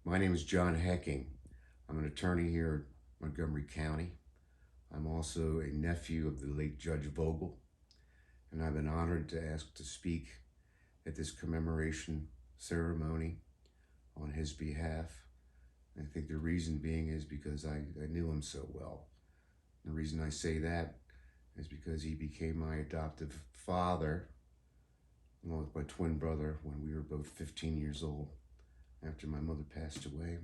My name is John Hekking. I'm an attorney here in Montgomery County. I'm also a nephew of the late Judge Vogel, and I've been honored to ask to speak at this commemoration ceremony on his behalf. I think the reason being is because I knew him so well. The reason I say that is because he became my adoptive father, along with my twin brother, when we were both 15 years old. After my mother passed away,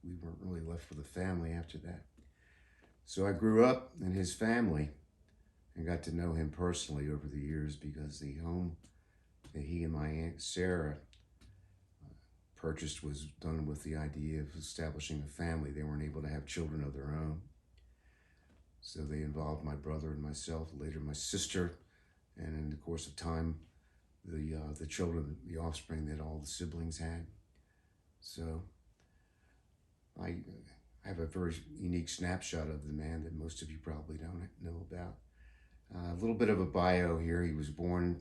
we weren't really left with a family after that. So I grew up in his family and got to know him personally over the years because the home that he and my Aunt Sarah purchased was done with the idea of establishing a family. They weren't able to have children of their own. So they involved my brother and myself, later my sister, and in the course of time, the children, the offspring that all the siblings had. So I have a very unique snapshot of the man that most of you probably don't know about. A little bit of a bio here. He was born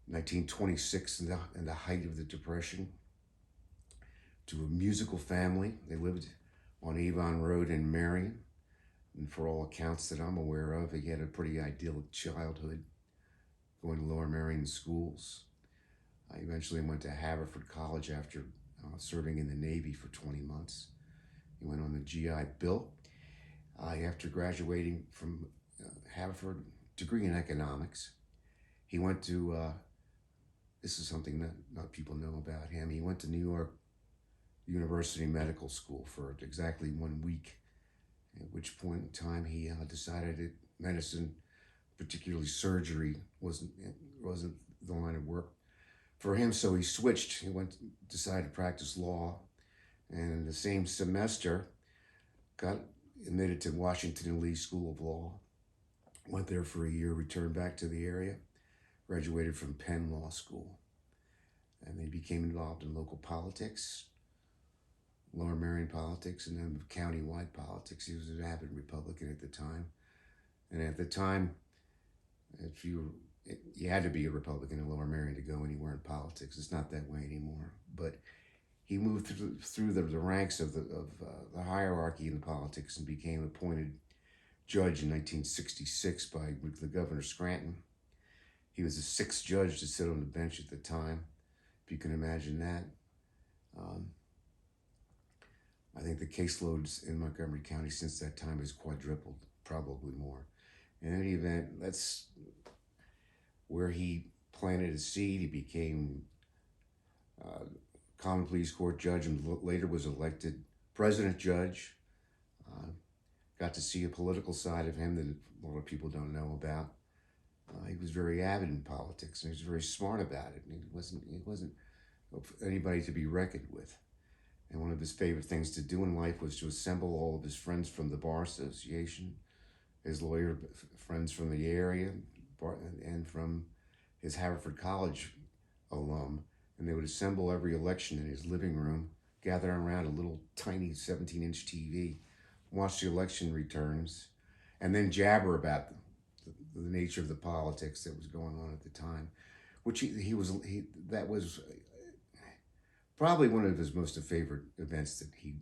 in 1926 in the height of the Depression to a musical family. They lived on Avon Road in Marion. And for all accounts that I'm aware of, he had a pretty idyllic childhood, going to Lower Marion schools. I eventually went to Haverford College after serving in the Navy for 20 months. He went on the GI Bill. After graduating from Haverford, degree in economics, he went to, this is something that not people know about him, he went to New York University Medical School for exactly 1 week, at which point in time he decided that medicine, particularly surgery, wasn't the line of work for him, so he switched. He decided to practice law, and in the same semester, got admitted to Washington and Lee School of Law. Went there for a year, returned back to the area, graduated from Penn Law School, and he became involved in local politics, Lower Marion politics, and then county-wide politics. He was an avid Republican at the time, and at the time, if you had to be a Republican in Lower Marion to go anywhere in politics. It's not that way anymore. But he moved through the ranks of the hierarchy in politics and became appointed judge in 1966 by the Governor Scranton. He was the sixth judge to sit on the bench at the time, if you can imagine that. I think the caseloads in Montgomery County since that time has quadrupled, probably more. In any event, that's where he planted a seed. He became Common Pleas Court judge and later was elected president judge. Uh, got to see a political side of him that a lot of people don't know about. He was very avid in politics and he was very smart about it. And he wasn't anybody to be reckoned with. And one of his favorite things to do in life was to assemble all of his friends from the Bar Association, his lawyer friends from the area, and from his Haverford College alum, and they would assemble every election in his living room, gather around a little tiny 17-inch TV, watch the election returns, and then jabber about the nature of the politics that was going on at the time, which that was probably one of his most favorite events that he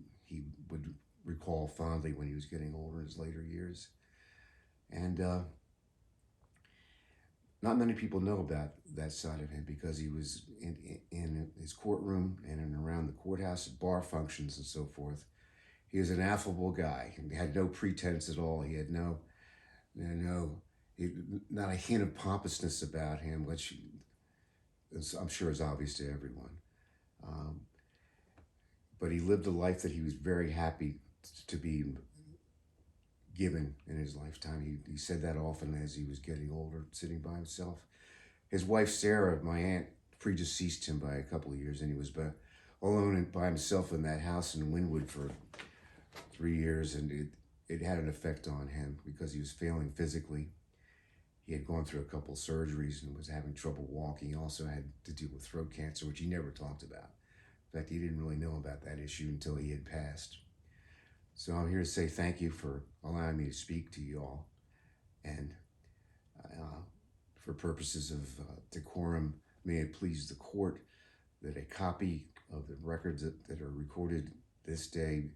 would recall fondly when he was getting older in his later years. And not many people know about that side of him because he was in his courtroom and in around the courthouse at bar functions and so forth. He was an affable guy. He had no pretense at all. He had not a hint of pompousness about him, which I'm sure is obvious to everyone. But he lived a life that he was very happy to be given in his lifetime. He said that often as he was getting older, sitting by himself. His wife, Sarah, my aunt, predeceased him by a couple of years, and he was alone and by himself in that house in Wynwood for 3 years, and it had an effect on him because he was failing physically. He had gone through a couple surgeries and was having trouble walking. He also had to deal with throat cancer, which he never talked about. In fact, he didn't really know about that issue until he had passed. So I'm here to say thank you for allowing me to speak to you all. And for purposes of decorum, may it please the court that a copy of the records that are recorded this day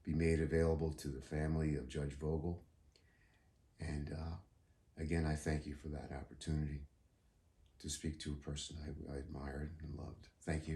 be made available to the family of Judge Vogel. And again, I thank you for that opportunity to speak to a person I admired and loved. Thank you.